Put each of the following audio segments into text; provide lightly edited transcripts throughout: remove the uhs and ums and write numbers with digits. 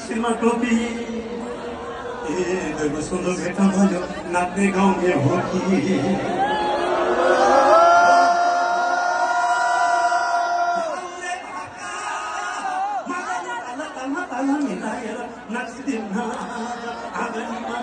शिरमा टोपी दरको सुन्दर भेट्न भयो नाच्ने गाउँले हो कि ताला मिलाएर नाच्दिन आँगनमा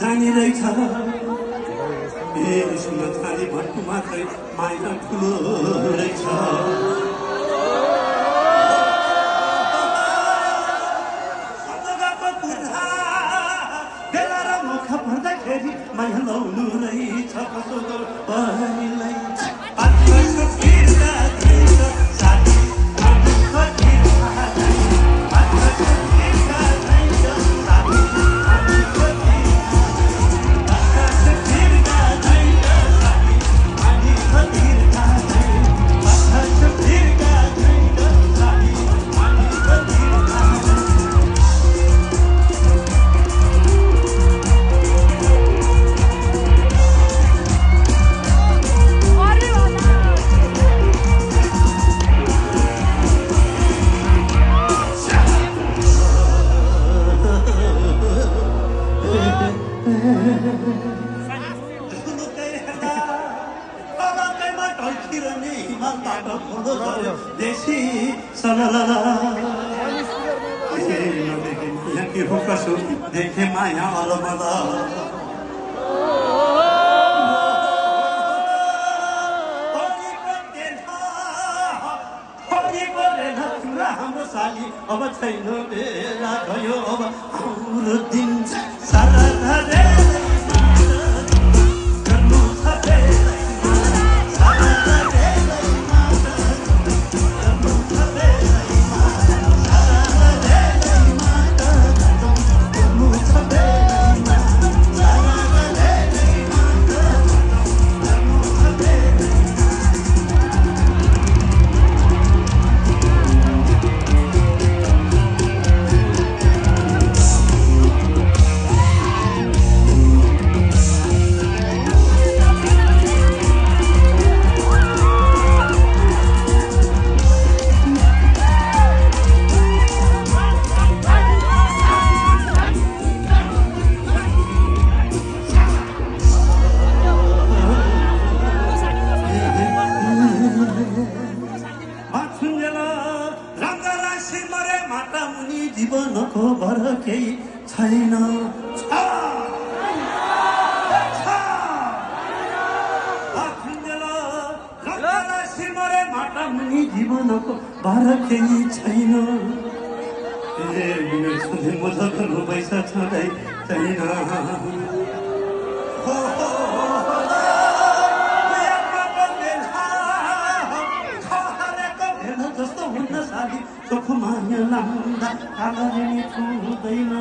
जानिरहेछ सुन थाली भट्टु मात्रै माया ठुलो रहेछ बेला र मुख पर्दाखेरि माया लाउनु रहेछ कसो पहिलाई देशी सलाला यहाँ की होकसु देखे माया अलमला हाम्रो साली अब छैन बेला गयो अब हाम्रो दिन सारा जीवनको भर केही छैन माटामुनि जीवनको भर केही छैन मजको पैसा छँदै छैन जस्तो हुन्न साली चोखो माया लाउँदा कागरी छुँदैन